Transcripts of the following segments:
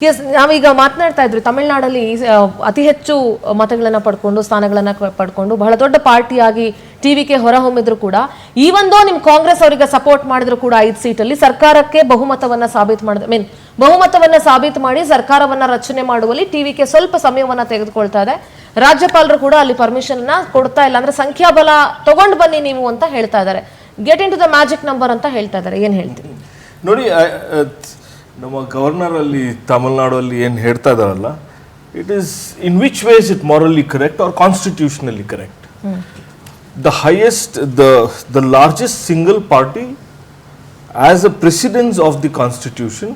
S, ನಾವೀಗ ಮಾತನಾಡ್ತಾ ಇದ್ವಿ ತಮಿಳುನಾಡಲ್ಲಿ ಅತಿ ಹೆಚ್ಚು ಮತಗಳನ್ನ ಪಡ್ಕೊಂಡು ಸ್ಥಾನಗಳನ್ನ ಪಡ್ಕೊಂಡು ಬಹಳ ದೊಡ್ಡ ಪಾರ್ಟಿಯಾಗಿ ಟಿವಿಕೆ ಹೊರಹೊಮ್ಮಿದ್ರು ಕೂಡ ಈವಂದೋ ನಿಮ್ ಕಾಂಗ್ರೆಸ್ ಅವರಿಗೆ ಸಪೋರ್ಟ್ ಮಾಡಿದ್ರು ಕೂಡ 5 ಸೀಟಲ್ಲಿ ಸರ್ಕಾರಕ್ಕೆ ಬಹುಮತವನ್ನ ಸಾಬೀತು ಮಾಡಿ ಸರ್ಕಾರವನ್ನ ರಚನೆ ಮಾಡುವಲ್ಲಿ ಟಿವಿಕೆ ಸ್ವಲ್ಪ ಸಮಯವನ್ನ ತೆಗೆದುಕೊಳ್ತಾ ಇದೆ. ರಾಜ್ಯಪಾಲರು ಕೂಡ ಅಲ್ಲಿ ಪರ್ಮಿಷನ್ ಕೊಡ್ತಾ ಇಲ್ಲ, ಅಂದ್ರೆ ಸಂಖ್ಯಾಬಲ ತಗೊಂಡು ಬನ್ನಿ ನೀವು ಅಂತ ಹೇಳ್ತಾ ಇದ್ದಾರೆ. Get into the magic number ಅಂತ ಹೇಳ್ತಾ ಇದ್ದಾರೆ. ಏನ್ ಹೇಳ್ತೀವಿ ನೋಡಿ, ನಮ್ಮ ಗವರ್ನರ್ ಅಲ್ಲಿ ತಮಿಳುನಾಡು ಅಲ್ಲಿ ಏನು ಹೇಳ್ತಾ ಇದಾರಲ್ಲ, it is in which ways it morally correct or constitutionally correct. The highest the largest single party as a precedence of the constitution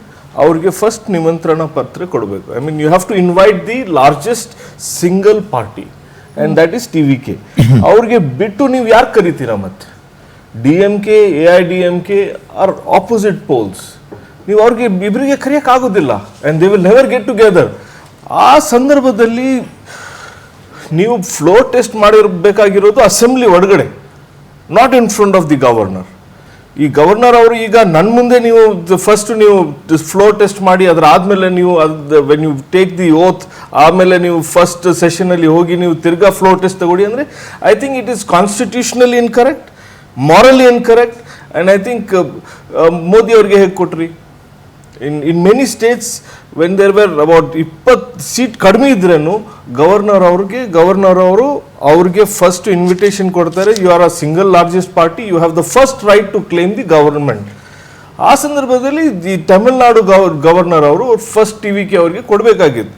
ಅವ್ರಿಗೆ ಫಸ್ಟ್ ನಿಮಂತ್ರಣ ಪತ್ರ ಕೊಡಬೇಕು. I mean you have to invite the largest single party and that is TVK. ಅವ್ರಿಗೆ ಬಿಟ್ಟು ನೀವು ಯಾರು ಕರಿತೀರಾ? ಮತ್ತೆ DMK, AIDMK are opposite poles. ನೀವು ಅವ್ರಿಗೆ ಇಬ್ಬರಿಗೆ ಕರೆಯೋಕ್ಕಾಗೋದಿಲ್ಲ and they will never get together. ಆ ಸಂದರ್ಭದಲ್ಲಿ ನೀವು ಫ್ಲೋರ್ ಟೆಸ್ಟ್ ಮಾಡಿರಬೇಕಾಗಿರೋದು ಅಸೆಂಬ್ಲಿ ಒಳಗಡೆ, not in front of the governor. ಈ ಗವರ್ನರ್ ಅವರು ಈಗ ನನ್ನ ಮುಂದೆ ನೀವು ಫಸ್ಟ್ ನೀವು ಫ್ಲೋರ್ ಟೆಸ್ಟ್ ಮಾಡಿ, ಅದರ ಆದಮೇಲೆ ನೀವು ವೆನ್ ಯು ಟೇಕ್ ದಿ ಓತ್ ಆಮೇಲೆ ನೀವು ಫಸ್ಟ್ ಸೆಷನಲ್ಲಿ ಹೋಗಿ ನೀವು ತಿರ್ಗಾ ಫ್ಲೋರ್ ಟೆಸ್ಟ್ ತಗೊಳ್ಳಿ ಅಂದರೆ I think it is constitutionally incorrect, morally incorrect. And I think Modi ಅವ್ರಿಗೆ ಹೇಗೆ ಕೊಟ್ರಿ? in many states when there were about 20 seat ಕಡಿಮೆ ಇದ್ರೂ ಗವರ್ನರ್ ಅವರು ಅವ್ರಿಗೆ ಫಸ್ಟ್ ಇನ್ವಿಟೇಷನ್ ಕೊಡ್ತಾರೆ. You are a single largest party, you have the first right to claim the government. ಆ ಸಂದರ್ಭದಲ್ಲಿ ದಿ ತಮಿಳುನಾಡು ಗವರ್ನರ್ ಅವರು ಫಸ್ಟ್ ಟಿವಿಕೆ ಅವ್ರಿಗೆ ಕೊಡಬೇಕಾಗಿತ್ತು.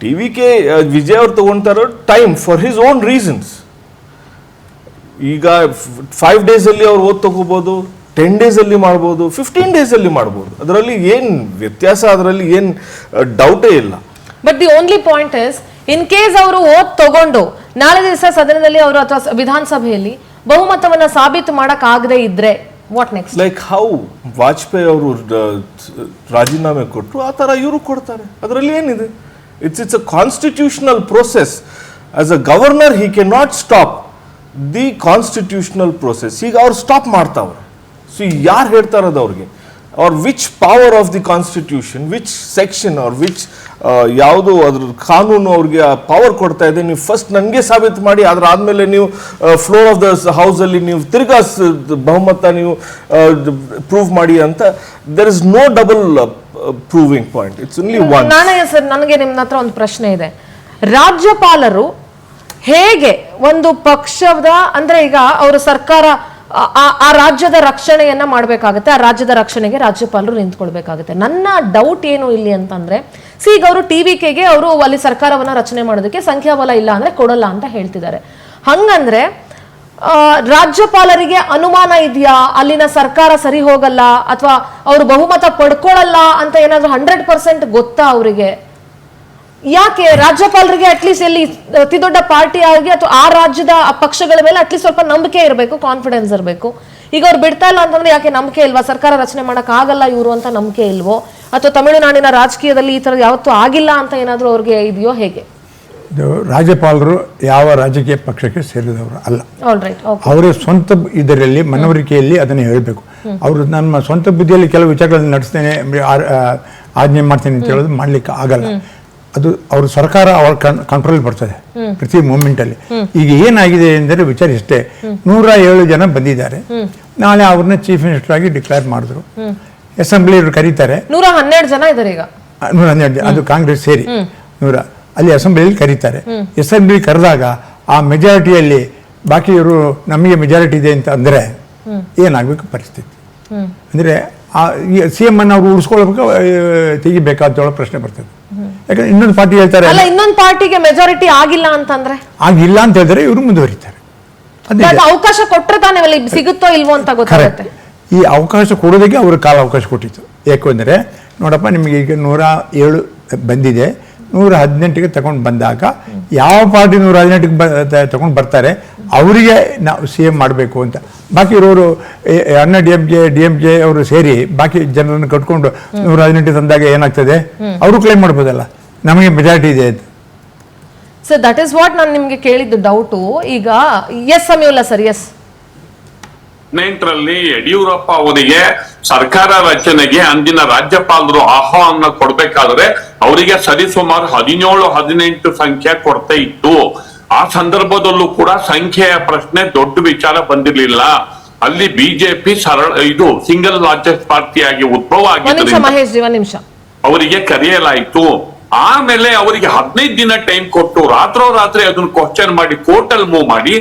ಟಿವಿಕೆ ವಿಜಯ್ ಅವ್ರು ತಗೊಳ್ತಾರೋ time for his own reasons. ಈಗ 5 ಡೇಸಲ್ಲಿ ಅವ್ರು ಓದ್ ತಗೋಬೋದು, 10 ಡೇಸಲ್ಲಿ ಮಾಡ್ಬೋದು, 15 ಡೇಸಲ್ಲಿ ಮಾಡ್ಬೋದು. ಅದರಲ್ಲಿ ಏನು ವ್ಯತ್ಯಾಸ, ಅದರಲ್ಲಿ ಏನು ಡೌಟೇ ಇಲ್ಲ. But the only point is, in case ಅವರು ಓದ್ ತಗೊಂಡು ನಾಳೆ ದಿವಸ ಸದನದಲ್ಲಿ ಅವರು ಅಥವಾ ವಿಧಾನಸಭೆಯಲ್ಲಿ ಬಹುಮತವನ್ನ ಸಾಬೀತು ಮಾಡಕ್ ಆಗದೆ ಇದ್ರೆ what next? Like how Vajpayee ಅವರು ರಾಜೀನಾಮೆ ಕೊಟ್ಟರು, ಆ ಥರ ಇವರು ಕೊಡ್ತಾರೆ. ಅದರಲ್ಲಿ ಏನಿದೆ? It's a constitutional process. As a governor he can not stop the constitutional process. ಈಗ ಅವ್ರು ಸ್ಟಾಪ್ ಮಾಡ್ತಾವ್ರೆ. ಸೊ ಯಾರು ಹೇಳ್ತಾ ಇರೋದು ಅವ್ರಿಗೆ? Or which power of the constitution, which section or which ಯಾವುದು ಅದ್ರ ಕಾನೂನು ಅವ್ರಿಗೆ ಪವರ್ ಕೊಡ್ತಾ ಇದೆ? ನೀವು ಫಸ್ಟ್ ನನಗೆ ಸಾಬೀತು ಮಾಡಿ, ಅದರ ಆದಮೇಲೆ ನೀವು ಫ್ಲೋರ್ ಆಫ್ ದ ಹೌಸಲ್ಲಿ ನೀವು ತಿರ್ಗಾ ಬಹುಮತ ನೀವು ಪ್ರೂವ್ ಮಾಡಿ ಅಂತ. There is no double proving point, it's only one. ನಾನೇ ಸರ್, ನನಗೆ ನಿಮ್ಮ ಹತ್ರ ಒಂದು ಪ್ರಶ್ನೆ ಇದೆ. ರಾಜ್ಯಪಾಲರು ಹೇಗೆ ಒಂದು ಪಕ್ಷದ, ಅಂದ್ರೆ ಈಗ ಅವರು ಸರ್ಕಾರ ಆ ರಾಜ್ಯದ ರಕ್ಷಣೆಯನ್ನ ಮಾಡಬೇಕಾಗುತ್ತೆ, ಆ ರಾಜ್ಯದ ರಕ್ಷಣೆಗೆ ರಾಜ್ಯಪಾಲರು ನಿಂತ್ಕೊಳ್ಬೇಕಾಗುತ್ತೆ. ನನ್ನ ಡೌಟ್ ಏನು ಇಲ್ಲಿ ಅಂತಂದ್ರೆ, ಈಗ ಅವರು ಟಿವಿಕೆಗೆ ಅವರು ಅಲ್ಲಿ ಸರ್ಕಾರವನ್ನ ರಚನೆ ಮಾಡೋದಕ್ಕೆ ಸಂಖ್ಯಾಬಲ ಇಲ್ಲ ಅಂದ್ರೆ ಕೊಡಲ್ಲ ಅಂತ ಹೇಳ್ತಿದ್ದಾರೆ. ಹಂಗಂದ್ರೆ ರಾಜ್ಯಪಾಲರಿಗೆ ಅನುಮಾನ ಇದೆಯಾ ಅಲ್ಲಿನ ಸರ್ಕಾರ ಸರಿ ಹೋಗಲ್ಲ ಅಥವಾ ಅವರು ಬಹುಮತ ಪಡ್ಕೊಳ್ಳಲ್ಲ ಅಂತ ಏನಾದ್ರು 100% ಗೊತ್ತಾ ಅವರಿಗೆ? ಯಾಕೆ ರಾಜ್ಯಪಾಲರಿಗೆ ಅಟ್ಲೀಸ್ಟ್ ಎಲ್ಲಿ ಅತಿ ದೊಡ್ಡ ಪಾರ್ಟಿ ಆಗಿ ಅಥವಾ ಆ ರಾಜ್ಯದ ಪಕ್ಷಗಳ ಮೇಲೆ ಅಟ್ಲೀಸ್ಟ್ ಸ್ವಲ್ಪ ನಂಬಿಕೆ ಇರಬೇಕು, ಕಾನ್ಫಿಡೆನ್ಸ್ ಇರಬೇಕು. ಈಗ ಅವ್ರು ಬಿಡ್ತಾ ಇಲ್ಲ ಅಂತಂದ್ರೆ ಯಾಕೆ ನಂಬಿಕೆ ಇಲ್ವಾ? ಸರ್ಕಾರ ರಚನೆ ಮಾಡಕ್ ಆಗಲ್ಲ ಇವರು ಅಂತ ನಂಬಿಕೆ ಇಲ್ವೋ? ಅಥವಾ ತಮಿಳುನಾಡಿನ ರಾಜಕೀಯದಲ್ಲಿ ಈ ತರ ಯಾವತ್ತೂ ಆಗಿಲ್ಲ ಅಂತ ಏನಾದ್ರು ಅವ್ರಿಗೆ ಇದೆಯೋ ಹೇಗೆ? ರಾಜ್ಯಪಾಲರು ಯಾವ ರಾಜಕೀಯ ಪಕ್ಷಕ್ಕೆ ಸೇರಿದವರು ಅಲ್ಲ. ಅವರ ಸ್ವಂತ ಇದರಲ್ಲಿ ಮನವರಿಕೆಯಲ್ಲಿ ಅದನ್ನು ಹೇಳಬೇಕು. ಅವರು ನಮ್ಮ ಸ್ವಂತ ಬುದ್ಧಿಯಲ್ಲಿ ಕೆಲವು ವಿಚಾರಗಳನ್ನು ನಡೆಸ್ತೇನೆ, ಆಜ್ಞೆ ಮಾಡ್ತೇನೆ ಅಂತ ಹೇಳೋದು ಮಾಡ್ಲಿಕ್ಕೆ ಆಗಲ್ಲ. ಅದು ಅವ್ರ ಸರ್ಕಾರ ಅವ್ರ ಕಂಟ್ರೋಲ್ ಬರ್ತದೆ ಪ್ರತಿ ಮೂಮೆಂಟಲ್ಲಿ. ಈಗ ಏನಾಗಿದೆ ಅಂದರೆ ವಿಚಾರ ಇಷ್ಟೇ, 107 ಜನ ಬಂದಿದ್ದಾರೆ. ನಾಳೆ ಅವ್ರನ್ನ ಚೀಫ್ ಮಿನಿಸ್ಟರ್ ಆಗಿ ಡಿಕ್ಲೇರ್ ಮಾಡಿದ್ರು. ಅಸೆಂಬ್ಲಿ ಕರೀತಾರೆ, 112 ಜನ ಇದ್ದಾರೆ ಈಗ. 112 ಜನ, ಅದು ಕಾಂಗ್ರೆಸ್ ಸೇರಿ 100 ಅಲ್ಲಿ ಅಸೆಂಬ್ಲಿಯಲ್ಲಿ ಕರೀತಾರೆ. ಅಸೆಂಬ್ಲಿ ಕರೆದಾಗ ಆ ಮೆಜಾರಿಟಿಯಲ್ಲಿ ಬಾಕಿ ಇವರು ನಮಗೆ ಮೆಜಾರಿಟಿ ಇದೆ ಅಂತ ಅಂದರೆ ಏನಾಗಬೇಕು ಪರಿಸ್ಥಿತಿ? ಅಂದರೆ CM ಅನ್ನು ಅವರು ಉಳಿಸ್ಕೊಳ್ಬೇಕು, ತೆಗಿಬೇಕಾದ ಪ್ರಶ್ನೆ ಬರ್ತದೆ. ಯಾಕಂದ್ರೆ ಇನ್ನೊಂದು ಪಾರ್ಟಿ ಹೇಳ್ತಾರೆ, ಇನ್ನೊಂದು ಪಾರ್ಟಿಗೆ ಮೆಜಾರಿಟಿ ಆಗಿಲ್ಲ ಅಂತಂದ್ರೆ, ಆಗಿಲ್ಲ ಅಂತ ಹೇಳಿದ್ರೆ ಇವರು ಮುಂದುವರಿತಾರೆ. ಅವಕಾಶ ಕೊಟ್ಟರೆ ತಾನೇ ಸಿಗುತ್ತೋ ಇಲ್ವೋ ಅಂತ ಗೊತ್ತಾಗುತ್ತೆ. ಈ ಅವಕಾಶ ಕೊಡೋದಕ್ಕೆ ಅವರು ಕಾಲ ಅವಕಾಶ ಕೊಟ್ಟಿತ್ತು. ಯಾಕೆಂದರೆ ನೋಡಪ್ಪ, ನಿಮಗೆ ಈಗ 107 ಬಂದಿದೆ, 118ಗೆ ತಗೊಂಡು ಬಂದಾಗ ಯಾವ ಪಾರ್ಟಿ 118ಗೆ ತಗೊಂಡು ಬರ್ತಾರೆ ಅವರಿಗೆ ನಾವು CM ಮಾಡಬೇಕು ಅಂತ. ಬಾಕಿ ಇರೋರು ಅಣ್ಣ DMK ಅವರು ಸೇರಿ ಬಾಕಿ ಜನರನ್ನು ಕಟ್ಕೊಂಡು 118 ತಂದಾಗ ಏನಾಗ್ತದೆ? ಅವರು ಕ್ಲೈಮ್ ಮಾಡ್ಬೋದಲ್ಲ ನಮಗೆ ಮೆಜಾರಿಟಿ ಇದೆ ಅಂತ. ಸರ್, ದಟ್ ಇಸ್ ವಾಟ್ ನಾನು ನಿಮ್ಗೆ ಕೇಳಿದ್ದು ಡೌಟು. ಈಗ ಎಸ್ ಸಮಯಲ್ಲ ಸರ್, ಎಸ್ 2018ರಲ್ಲಿ ಯಡಿಯೂರಪ್ಪ ಅವರಿಗೆ ಸರ್ಕಾರ ರಚನೆಗೆ ಅಂದಿನ ರಾಜ್ಯಪಾಲರು ಆಹ್ವಾನ ಕೊಡ್ಬೇಕಾದ್ರೆ ಅವರಿಗೆ ಸರಿಸುಮಾರು 17-18 ಸಂಖ್ಯೆ ಕೊರತೆ ಇತ್ತು. ಆ ಸಂದರ್ಭದಲ್ಲೂ ಕೂಡ ಸಂಖ್ಯೆಯ ಪ್ರಶ್ನೆ ದೊಡ್ಡ ವಿಚಾರ ಬಂದಿರಲಿಲ್ಲ. ಅಲ್ಲಿ ಬಿಜೆಪಿ ಇದು ಸಿಂಗಲ್ ಲಾರ್ಜೆಸ್ಟ್ ಪಾರ್ಟಿಯಾಗಿ ಉದ್ಭವ ಆಗಿದ್ದರಿಂದ ಮಹೇಶ್ ಜಿ ಒಂದ್ ನಿಮಿಷ ಅವರಿಗೆ ಕರೆಯಲಾಯಿತು. ಆಮೇಲೆ ಅವರಿಗೆ 15 ದಿನ ಟೈಮ್ ಕೊಟ್ಟು ರಾತ್ರೋರಾತ್ರಿ ಅದನ್ನ ಕ್ವಶನ್ ಮಾಡಿ ಕೋರ್ಟ್ ಅಲ್ಲಿ ಮೂವ್ ಮಾಡಿ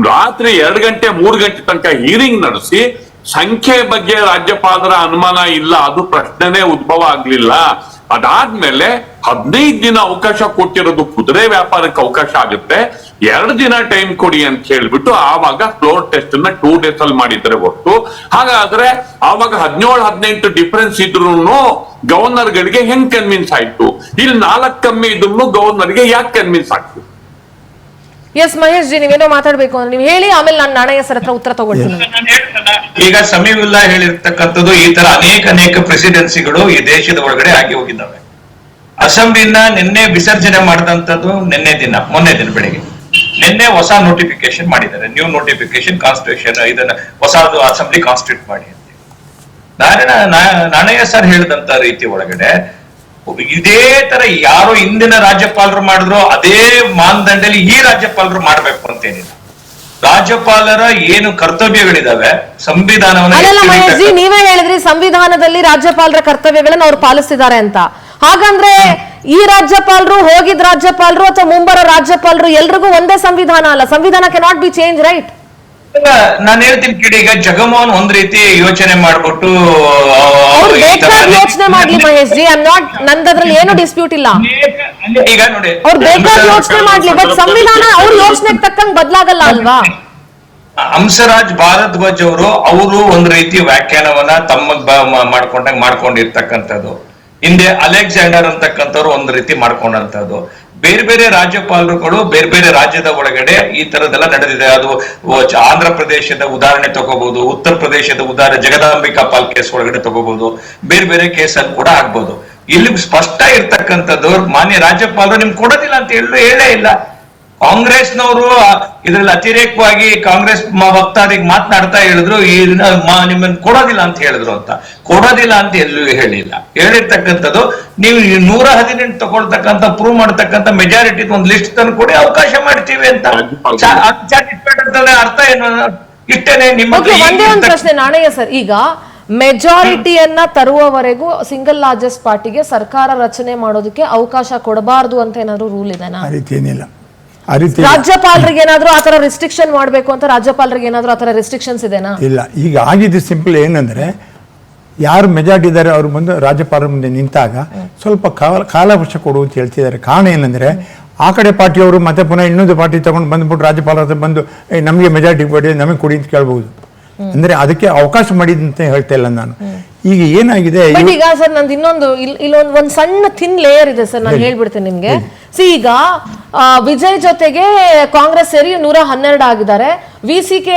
ರಾತ್ರಿ 2 ಗಂಟೆ 3 ಗಂಟೆ ತನಕ ಹೀರಿಂಗ್ ನಡೆಸಿ ಸಂಖ್ಯೆ ಬಗ್ಗೆ ರಾಜ್ಯಪಾಲರ ಅನುಮಾನ ಇಲ್ಲ, ಅದು ಪ್ರಶ್ನೆನೇ ಉದ್ಭವ ಆಗ್ಲಿಲ್ಲ. ಅದಾದ್ಮೇಲೆ 15 ದಿನ ಅವಕಾಶ ಕೊಟ್ಟಿರೋದು ಕುದುರೆ ವ್ಯಾಪಾರಕ್ಕೆ ಅವಕಾಶ ಆಗುತ್ತೆ, 2 ದಿನ ಟೈಮ್ ಕೊಡಿ ಅಂತ ಹೇಳ್ಬಿಟ್ಟು ಆವಾಗ ಫ್ಲೋರ್ ಟೆಸ್ಟ್ ನ 2 days ಅಲ್ಲಿ ಮಾಡಿದ್ರೆ ಹೊರತು. ಹಾಗಾದ್ರೆ ಆವಾಗ 17-18 ಡಿಫರೆನ್ಸ್ ಇದ್ರು ಗವರ್ನರ್ ಗಳಿಗೆ ಹೆಂಗ್ ಕನ್ವಿನ್ಸ್ ಆಯ್ತು? ಇಲ್ಲಿ 4 ಕಮ್ಮಿ ಇದ್ರು ಗವರ್ನರ್ಗೆ ಯಾಕೆ ಕನ್ವಿನ್ಸ್ ಆಗ್ತದೆ? ಎಸ್ ಮಹೇಶ್ ಜಿ, ನೀವೇನೋ ಮಾತಾಡ್ಬೇಕು ಅಂದ್ರೆ ನೀವು ಹೇಳಿ, ಆಮೇಲೆ ನಾನು ನಾಣಯ್ಯ ಸರ್ ಹತ್ರ ಉತ್ತರ ತಗೊಳ್ತೀನಿ. ಈಗ ಸಮೀವುಲ್ಲಾ ಹೇಳಿರ್ತಕ್ಕಂಥದ್ದು ಈ ತರ ಅನೇಕ ಪ್ರೆಸಿಡೆನ್ಸಿಗಳು ಈ ದೇಶದ ಒಳಗಡೆ ಆಗಿ ಹೋಗಿದ್ದಾವೆ. ಅಸೆಂಬ್ಲಿನ ನಿನ್ನೆ ವಿಸರ್ಜನೆ ಮಾಡಿದಂಥದ್ದು ಮೊನ್ನೆ ದಿನ ಬೆಳಿಗ್ಗೆ ನಿನ್ನೆ ಹೊಸ ನೋಟಿಫಿಕೇಶನ್ ಮಾಡಿದ್ದಾರೆ, ನ್ಯೂ ನೋಟಿಫಿಕೇಶನ್ ಕಾನ್ಸ್ಟಿಟ್ಯೂಷನ್ ಇದನ್ನ ಹೊಸದು ಅಸೆಂಬ್ಲಿ ಕಾನ್ಸ್ಟಿಟ್ಯೂಟ್ ಮಾಡಿ ಅಂತ. ನಾಣಯ್ಯ ಸರ್ ಹೇಳಿದಂತ ರೀತಿ ಒಳಗಡೆ ಇದೇ ತರ ಯಾರು ಹಿಂದಿನ ರಾಜ್ಯಪಾಲರು ಮಾಡಿದ್ರು ಅದೇ ಮಾನದಂಡದಲ್ಲಿ ಈ ರಾಜ್ಯಪಾಲರು ಮಾಡ್ಬೇಕು ಅಂತೇನಿಲ್ಲ. ರಾಜ್ಯಪಾಲರ ಏನು ಕರ್ತವ್ಯಗಳಿದಾವೆ ಅಲ್ಲ ಮಹೇಶ್ ಜಿ, ನೀವೇ ಹೇಳಿದ್ರಿ ಸಂವಿಧಾನದಲ್ಲಿ ರಾಜ್ಯಪಾಲರ ಕರ್ತವ್ಯಗಳನ್ನ ಅವ್ರು ಪಾಲಿಸ್ತಿದ್ದಾರೆ ಅಂತ. ಹಾಗಂದ್ರೆ ಈ ರಾಜ್ಯಪಾಲರು ಹೋಗಿದ್ ರಾಜ್ಯಪಾಲರು ಅಥವಾ ಮುಂಬರೋ ರಾಜ್ಯಪಾಲರು ಎಲ್ರಿಗೂ ಒಂದೇ ಸಂವಿಧಾನ ಅಲ್ಲ, ಸಂವಿಧಾನ can not be change, right? ನಾನು ಹೇಳ್ತೀನಿ ಕೇಳಿ, ಈಗ ಜಗಮೋಹನ್ ಒಂದ್ ರೀತಿ ಯೋಚನೆ ಮಾಡ್ಬಿಟ್ಟು ಯೋಚನೆ ಮಾಡ್ಲಿ ಮಹೇಶ್ ಜಿ, ನಂದ್ರಲ್ಲಿ ಏನು ಡಿಸ್ಪ್ಯೂಟ್ ಇಲ್ಲ. ಈಗ ನೋಡಿ ಅವ್ರು ಬೇಕಾದ್ರೆ ಯೋಚನೆ ಮಾಡ್ಲಿ, ಬಟ್ ಸಂವಿಧಾನ ಅವ್ರ ಯೋಚನೆಗೆ ತಕ್ಕಂಗ್ ಬದಲಾಗಲ್ಲ ಅಲ್ವಾ? ಹಂಸರಾಜ್ ಭಾರದ್ವಾಜ್ ಅವರು ಒಂದ್ ರೀತಿ ವ್ಯಾಖ್ಯಾನವನ್ನ ತಮ್ಮ ಮಾಡ್ಕೊಂಡಿರ್ತಕ್ಕಂಥದ್ದು. ಹಿಂದೆ ಅಲೆಕ್ಸಾಂಡರ್ ಅಂತಕ್ಕಂಥವ್ರು ಒಂದ್ ರೀತಿ ಮಾಡ್ಕೊಂಡಂತದ್ದು. ಬೇರೆ ಬೇರೆ ರಾಜ್ಯಪಾಲರುಗಳು ಬೇರೆ ಬೇರೆ ರಾಜ್ಯದ ಒಳಗಡೆ ಈ ತರದೆಲ್ಲ ನಡೆದಿದೆ. ಅದು ಆಂಧ್ರ ಪ್ರದೇಶದ ಉದಾಹರಣೆ ತಗೋಬಹುದು, ಉತ್ತರ ಪ್ರದೇಶದ ಉದಾಹರಣೆ ಜಗದಾಂಬಿಕಾ ಪಾಲ್ ಕೇಸ್ ಒಳಗಡೆ ತಗೋಬಹುದು, ಬೇರೆ ಬೇರೆ ಕೇಸಲ್ಲಿ ಕೂಡ ಆಗ್ಬಹುದು. ಇಲ್ಲಿ ಸ್ಪಷ್ಟ ಇರ್ತಕ್ಕಂಥದ್ದು ಮಾನ್ಯ ರಾಜ್ಯಪಾಲರು ನಿಮ್ಗೆ ಕೊಡೋದಿಲ್ಲ ಅಂತ ಹೇಳೇ ಇಲ್ಲ. ಕಾಂಗ್ರೆಸ್ನವರು ಇದ್ರಲ್ಲಿ ಅತಿರೇಕವಾಗಿ ಕಾಂಗ್ರೆಸ್ ವಕ್ತಾರಿಗೆ ಮಾತನಾಡ್ತಾ ಹೇಳಿದ್ರು ನಿಮ್ಮನ್ನ ಕೊಡೋದಿಲ್ಲ ಅಂತ ಹೇಳಿದ್ರು ಅಂತ. ಕೊಡೋದಿಲ್ಲ ಅಂತ ಎಲ್ಲೂ ಹೇಳಿಲ್ಲ. ಹೇಳಿರ್ತಕ್ಕಂಥದ್ದು ನೀವು 118 ತಗೊಳ್ತಕ್ಕಂಥ ಪ್ರೂವ್ ಮಾಡ್ತಕ್ಕಂಥ ಮೆಜಾರಿಟಿ ಒಂದು ಲಿಸ್ಟ್ ತಂದು ಕೊಡಿ, ಅವಕಾಶ ಮಾಡ್ತೀವಿ ಅಂತ. ಅರ್ಥ ಏನು? ಇಷ್ಟೇನೆ ನಿಮ್ಮ ಒಂದೇ ಒಂದು ಪ್ರಶ್ನೆ ನಾಣಯ್ಯ ಸರ್, ಈಗ ಮೆಜಾರಿಟಿಯನ್ನ ತರುವವರೆಗೂ ಸಿಂಗಲ್ ಲಾರ್ಜೆಸ್ಟ್ ಪಾರ್ಟಿಗೆ ಸರ್ಕಾರ ರಚನೆ ಮಾಡೋದಕ್ಕೆ ಅವಕಾಶ ಕೊಡಬಾರ್ದು ಅಂತ ಏನಾದ್ರು ರೂಲ್ ಇದೆನಾ? ಆ ರೀತಿ ಏನಿಲ್ಲ. ರಾಜ್ಯಪಾಲರಿಗೆ ಏನಾದ್ರು ಆತರ ರಿಸ್ಟ್ರಿಕ್ಷನ್ ಮಾಡ್ಬೇಕು ಅಂತ ರಾಜ್ಯಪಾಲರಿಗೆ ಏನಾದ್ರು ಆತರ ರಿಸ್ಟ್ರಿಕ್ಷನ್ಸ್ ಇದೆನಾ? ಇಲ್ಲ. ಈಗ ಆಗಿದ್ದು ಸಿಂಪಲ್ ಏನಂದ್ರೆ, ಯಾರು ಮೆಜಾರಿಟಿ ಇದ್ದಾರೆ ಅವ್ರು ಬಂದು ರಾಜ್ಯಪಾಲರ ಮುಂದೆ ನಿಂತಾಗ ಸ್ವಲ್ಪ ಕಾಲಾವಕಾಶ ಕೊಡು ಅಂತ ಹೇಳ್ತಿದ್ದಾರೆ. ಕಾರಣ ಏನಂದ್ರೆ, ಆ ಕಡೆ ಪಾರ್ಟಿಯವರು ಮತ್ತೆ ಪುನಃ ಇನ್ನೊಂದು ಪಾರ್ಟಿ ತಗೊಂಡು ಬಂದ್ಬಿಟ್ಟು ರಾಜ್ಯಪಾಲರ ಹತ್ರ ಬಂದು ನಮಗೆ ಮೆಜಾರಿಟಿ ಕೊಡಿ, ನಮಗೆ ಕೊಡಿ ಅಂತ ಕೇಳ್ಬಹುದು. ಅಂದ್ರೆ ಅದಕ್ಕೆ ಅವಕಾಶ ಮಾಡಿದಂತ ಹೇಳ್ತಾ ಇಲ್ಲ ನಾನು. ಈಗ ಏನಾಗಿದೆ ಈಗ ಸರ್, ನಂದು ಇನ್ನೊಂದು ಇಲ್ಲೊಂದು ಸಣ್ಣ ಥಿನ್ ಲೇಯರ್ ಇದೆ ಸರ್, ನಾನು ಹೇಳ್ಬಿಡ್ತೇನೆ ನಿಮ್ಗೆ. ಈಗ ವಿಜಯ್ ಜೊತೆಗೆ ಕಾಂಗ್ರೆಸ್ ಸೇರಿ 112 ಆಗಿದ್ದಾರೆ. VCK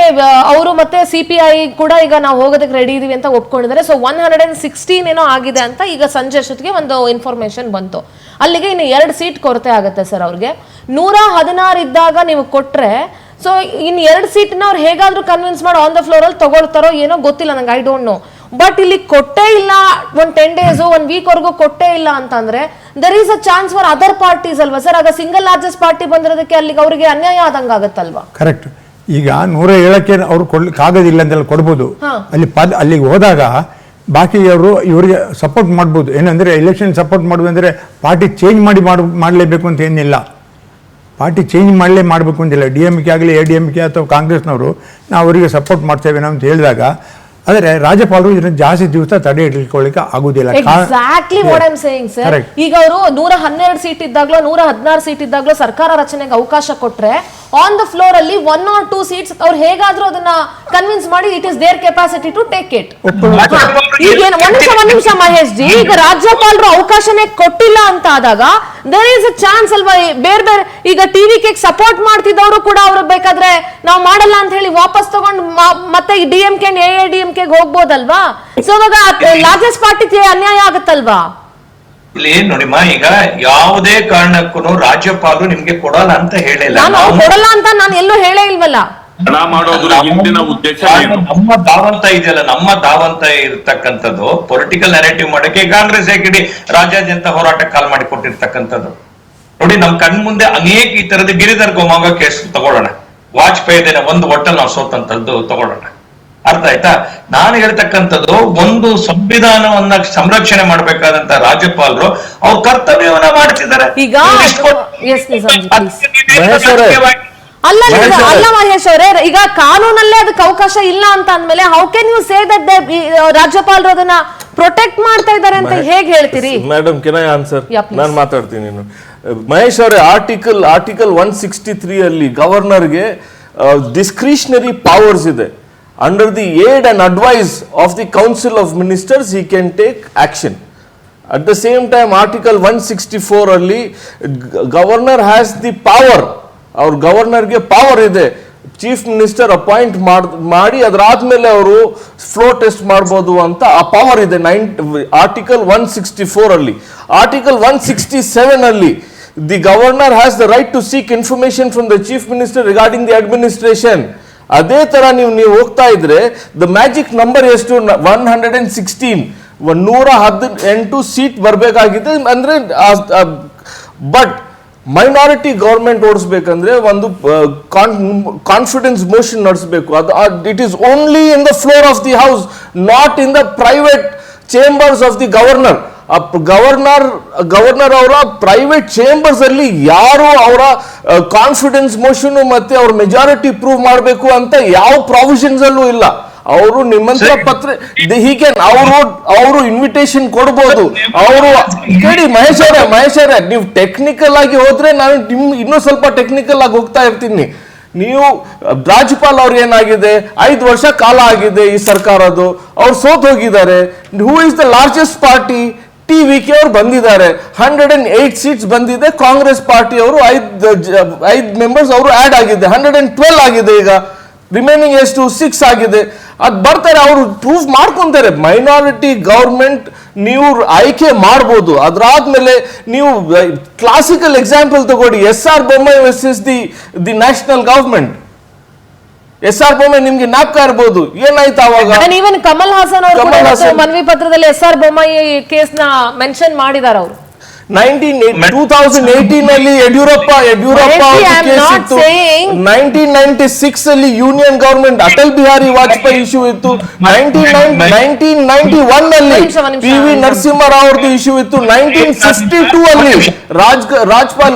ಅವರು ಮತ್ತೆ CPI ಕೂಡ ಈಗ ನಾವು ಹೋಗೋದಕ್ಕೆ ರೆಡಿ ಇದೀವಿ ಅಂತ ಒಪ್ಕೊಂಡಿದ್ದಾರೆ. ಸೊ 116 ಏನೋ ಆಗಿದೆ ಅಂತ ಈಗ ಸಂಜೆ ಅಷ್ಟೊತ್ತಿಗೆ ಒಂದು ಇನ್ಫಾರ್ಮೇಶನ್ ಬಂತು. ಅಲ್ಲಿಗೆ ಇನ್ನು 2 ಸೀಟ್ ಕೊರತೆ ಆಗುತ್ತೆ ಸರ್ ಅವ್ರಿಗೆ. 116 ಇದ್ದಾಗ ನೀವು ಕೊಟ್ರೆ, ಸೊ ಇನ್ನು 2 ಸೀಟ್ನ ಅವ್ರು ಹೇಗಾದ್ರೂ ಕನ್ವಿನ್ಸ್ ಮಾಡಿ ಆನ್ ದ ಫ್ಲೋರ್ ಅಲ್ಲಿ ತಗೊಳ್ತಾರೋ ಏನೋ ಗೊತ್ತಿಲ್ಲ ನಂಗೆ, ಐ ಡೋಂಟ್ ನೋ. ಬಟ್ ಇಲ್ಲಿ ಕೊಟ್ಟೇ ಇಲ್ಲ, ಒಂದು 10 days 1 week ವರೆಗೂ ಕೊಟ್ಟೇ ಇಲ್ಲ ಅಂತಂದ್ರೆ there is a chance for other parties ಅಲ್ವಾ ಸರ್? ಆಗ ಸಿಂಗಲ್ ಲಾರ್ಜೆಸ್ಟ್ ಪಾರ್ಟಿ ಬಂದಿರೋದಕ್ಕೆ ಅಲ್ಲಿಗೆ ಅವರಿಗೆ ಅನ್ಯಾಯ ಆದಂಗ ಆಗತ್ತಲ್ವಾ? ಕರೆಕ್ಟ್. ಈಗ 107ಕ್ಕೆ ಅವ್ರು ಕೊಡ್ಲಿಕ್ಕೆ ಆಗೋದಿಲ್ಲ ಅಂತೆಲ್ಲ ಕೊಡ್ಬೋದು. ಅಲ್ಲಿಗೆ ಹೋದಾಗ ಬಾಕಿಯವರು ಇವರಿಗೆ ಸಪೋರ್ಟ್ ಮಾಡ್ಬೋದು. ಏನಂದ್ರೆ ಎಲೆಕ್ಷನ್ ಸಪೋರ್ಟ್ ಮಾಡುವಂದ್ರೆ ಪಾರ್ಟಿ ಚೇಂಜ್ ಮಾಡಲೇಬೇಕು ಅಂತ ಏನಿಲ್ಲ. ಪಾರ್ಟಿ ಚೇಂಜ್ ಮಾಡಬೇಕು ಅಂತಿಲ್ಲ. DMK ಆಗಲಿ ADMK ಅಥವಾ ಕಾಂಗ್ರೆಸ್ನವರು ನಾವು ಅವರಿಗೆ ಸಪೋರ್ಟ್ ಮಾಡ್ತೇವೆ ಅಂತ ಹೇಳಿದಾಗ, ಆದರೆ ರಾಜ್ಯಪಾಲರು ಇದನ್ನ ಜಾಸ್ತಿ ದಿವಸ ತಡೆ ಹಿಡಿದುಕೊಳ್ಳಿಕ್ಕೆ ಆಗುದಿಲ್ಲ. Exactly what I am saying sir. ಈಗ ಅವರು 112 ಸೀಟ್ ಇದ್ದಾಗ್ಲೋ 116 ಸೀಟ್ ಇದ್ದಾಗ್ಲೋ ಸರ್ಕಾರ ರಚನೆಗೆ ಅವಕಾಶ ಕೊಟ್ರೆ ಆನ್ ದ ಫ್ಲೋರ್ ಅಲ್ಲಿ 1 or 2 ಸೀಟ್ಸ್ ಅವ್ರು ಹೇಗಾದ್ರೂ ಅದನ್ನ ಕನ್ವಿನ್ಸ್ ಮಾಡಿ it is their capacity to take it. ಈಗ ಒಂದು ನಿಮಿಷ ಮಹೇಶ್ ಜಿ, ಈಗ ರಾಜ್ಯಪಾಲರು ಅವಕಾಶನೇ ಕೊಟ್ಟಿಲ್ಲ ಅಂತ ಆದಾಗ ದೇರ್ ಈಸ್ ಅ ಚಾನ್ಸ್ ಅಲ್ವಾ? ಬೇರೆ ಬೇರೆ ಈಗ TVK ಸಪೋರ್ಟ್ ಮಾಡ್ತಿದ್ದವರು ಕೂಡ ಅವ್ರು ಬೇಕಾದ್ರೆ ನಾವು ಮಾಡಲ್ಲ ಅಂತ ಹೇಳಿ ವಾಪಸ್ ತಗೊಂಡು ಮತ್ತೆ DMK AADMK ಹೋಗ್ಬೋದಲ್ವಾ? ಸೊ ಇವಾಗ ಲಾರ್ಜೆಸ್ಟ್ ಪಾರ್ಟಿಗೆ ಅನ್ಯಾಯ ಆಗುತ್ತಲ್ವಾ? ಇಲ್ಲಿ ನೋಡಿಮ್ಮ, ಈಗ ಯಾವುದೇ ಕಾರಣಕ್ಕೂ ರಾಜ್ಯಪಾಲರು ನಿಮ್ಗೆ ಕೊಡಲ್ಲ ಅಂತ ಹೇಳಿಲ್ಲ. ಕೊಡಲ್ಲ ಅಂತ ನಾನು ಎಲ್ಲೂ ಹೇಳೇ ಇಲ್ವಲ್ಲ. ಹಣ ಮಾಡೋದ್ರ ಹಿಂದಿನ ಉದ್ದೇಶ ಏನು? ನಮ್ಮ ಧಾವಂತ ಇದೆಯಲ್ಲ, ನಮ್ಮ ಧಾವಂತ ಇರ್ತಕ್ಕಂಥದ್ದು ಪೊಲಿಟಿಕಲ್ ನೆರೇಟಿವ್ ಮಾಡಕ್ಕೆ ಕಾಂಗ್ರೆಸ್ ಹೇಗಿಡಿ ರಾಜ್ಯಾದ್ಯಂತ ಹೋರಾಟ ಕಾಲ್ ಮಾಡಿ ಕೊಟ್ಟಿರ್ತಕ್ಕಂಥದ್ದು. ನೋಡಿ, ನಮ್ ಕಣ್ ಮುಂದೆ ಅನೇಕ ಈ ತರದ ಗಿರಿಧರ್ ಗೋಮಾಂಗ ಕೇಸ್ ತಗೊಳ್ಳೋಣ, ವಾಜಪೇಯಿ ಒಂದು ಹೋಟೆಲ್ ನಾವು ಸೋತಂತದ್ದು ತಗೊಳ್ಳೋಣ. ಅರ್ಥ ಆಯ್ತಾ? ನಾನು ಹೇಳ್ತಕ್ಕಂಥದ್ದು, ಒಂದು ಸಂವಿಧಾನವನ್ನ ಸಂರಕ್ಷಣೆ ಮಾಡ್ಬೇಕಾದಂತ ರಾಜ್ಯಪಾಲರು ಅವ್ರ ಕರ್ತವ್ಯವನ್ನ ಮಾಡ್ತಿದ್ದಾರೆ. ಈಗ ಎಸ್ ನಿಜಾಮ್ ಜಿ, please. ಮಹೇಶ್ ಅವರೇ, ಅಲ್ಲ ಮಹೇಶ್ ಅವರೇ. ಅಲ್ಲ ಮಹೇಶ್ ಅವರೇ, ಈಗ ಕಾನೂನಲ್ಲೇ ಅದಕ್ಕೆ ಅವಕಾಶ ಇಲ್ಲ ಅಂತ ಅಂದ್ಮೇಲೆ how can you say that ರಾಜ್ಯಪಾಲರು ಅದನ್ನ ಪ್ರೊಟೆಕ್ಟ್ ಮಾಡ್ತಾ ಇದ್ದಾರೆ ಅಂತ ಹೇಗೆ ಹೇಳ್ತೀರಿ? Madam, can I answer? Yeah, please. ನಾನು ಮಾತಾಡ್ತೀನಿ. ಮಹೇಶ್ ಅವರೇ, ಆರ್ಟಿಕಲ್ 163 ಅಲ್ಲಿ ಗವರ್ನರ್ಗೆ ಡಿಸ್ಕ್ರಿಷನರಿ ಪವರ್ಸ್ ಇದೆ. Under the aid and advice of the council of ministers he can take action. At the same time article 164 ಅಲ್ಲಿ ಗವರ್ನರ್ ಹ್ಯಾಸ್ ದಿ ಪವರ್, ಅವ್ರ ಗವರ್ನರ್ಗೆ power ಇದೆ, ಚೀಫ್ ಮಿನಿಸ್ಟರ್ ಅಪಾಯಿಂಟ್ ಮಾಡಿ ಅದಾದ್ಮೇಲೆ ಅವರು ಫ್ಲೋ ಟೆಸ್ಟ್ ಮಾಡ್ಬೋದು ಅಂತ ಆ ಪವರ್ ಇದೆ ಆರ್ಟಿಕಲ್ 164 ಅಲ್ಲಿ. ಆರ್ಟಿಕಲ್ 167 ಅಲ್ಲಿ the governor has the right to seek information from the chief minister regarding the administration. ಅದೇ ತರ ನೀವು ಹೋಗ್ತಾ ಇದ್ರೆ ದ ಮ್ಯಾಜಿಕ್ ನಂಬರ್ ಎಷ್ಟು? 116, 118 ಸೀಟ್ ಬರಬೇಕಾಗಿದೆ. ಅಂದ್ರೆ ಬಟ್ ಮೈನಾರಿಟಿ ಗವರ್ಮೆಂಟ್ ಓಡಿಸ್ಬೇಕಂದ್ರೆ ಒಂದು ಕಾನ್ಫಿಡೆನ್ಸ್ ಮೋಷನ್ ನಡೆಸಬೇಕು. It is only in the floor of the house, not in the private chambers of the governor. Governor ಅವರ ಪ್ರೈವೇಟ್ ಚೇಂಬರ್ಸ್ ಅಲ್ಲಿ ಯಾರು ಅವರ ಕಾನ್ಫಿಡೆನ್ಸ್ ಮೋಷನ್ ಮತ್ತೆ ಅವ್ರ ಮೆಜಾರಿಟಿ ಪ್ರೂವ್ ಮಾಡಬೇಕು ಅಂತ ಯಾವ ಪ್ರಾವಿಷನ್ಸ್ ಅಲ್ಲೂ ಇಲ್ಲ. ಅವರು ನಿಮ್ಮಂತ ಪತ್ರ ಹೀಗೆ ಅವರು ಇನ್ವಿಟೇಷನ್ ಕೊಡ್ಬೋದು. ಅವರು ಕೇಳಿ ಮಹೇಶ್ ಅವರೇ, ನೀವು ಟೆಕ್ನಿಕಲ್ ಆಗಿ ಹೋದ್ರೆ ನಾನು ಇನ್ನೂ ಸ್ವಲ್ಪ ಟೆಕ್ನಿಕಲ್ ಆಗಿ ಹೋಗ್ತಾ ಇರ್ತೀನಿ. ನೀವು ರಾಜ್ಯಪಾಲ್ ಅವ್ರು ಏನಾಗಿದೆ, 5 ವರ್ಷ ಕಾಲ ಆಗಿದೆ ಈ ಸರ್ಕಾರದ್ದು, ಅವ್ರು ಸೋತ್ ಹೋಗಿದ್ದಾರೆ. Who is the largest party? TVK ಅವರು ಬಂದಿದ್ದಾರೆ, 108 ಸೀಟ್ಸ್ ಬಂದಿದೆ. ಕಾಂಗ್ರೆಸ್ ಪಾರ್ಟಿ ಅವರು 5 ಮೆಂಬರ್ಸ್ ಅವರು ಆಡ್ ಆಗಿದೆ, 112 ಆಗಿದೆ. ಈಗ ರಿಮೈನಿಂಗ್ ಎಷ್ಟು? 6 ಆಗಿದೆ. ಅದ್ ಬರ್ತಾರೆ, ಅವರು ಪ್ರೂವ್ ಮಾಡ್ಕೊಂತಾರೆ. ಮೈನಾರಿಟಿ ಗವರ್ಮೆಂಟ್ ನೀವು ಆಯ್ಕೆ ಮಾಡ್ಬೋದು. ಅದಾದ್ಮೇಲೆ ನೀವು ಕ್ಲಾಸಿಕಲ್ ಎಕ್ಸಾಂಪಲ್ ತಗೊಳ್ಳಿ, SR Bommai versus the national government. SR Bommai ನಿಮ್ಗೆ ಜ್ಞಾಪಕ ಇರ್ಬೋದು, ಏನಾಯ್ತು ಅವಾಗ? ಈವನ್ ಕಮಲ್ ಹಾಸನ್ ಅವರು ಮನವಿ ಪತ್ರದಲ್ಲಿ SR ಬೊಮ್ಮಾಯಿ ಕೇಸ್ ನ ಮೆನ್ಷನ್ ಮಾಡಿದ್ದಾರೆ. ಅವರು 2018 ಅಲ್ಲಿ ಯಡಿಯೂರಪ್ಪ ಕೇಸ್ ಇತ್ತು. 1996 ಅಲ್ಲಿ union government Atal Bihari Vajpayee issue ಇತ್ತು. 1991 ಅಲ್ಲಿ PV ನರಸಿಂಹರಾವ್ ಅವ್ರದ್ದು ಇಶ್ಯೂ ಇತ್ತು. 1952 ಅಲ್ಲಿ ರಾಜ್ಪಾಲ್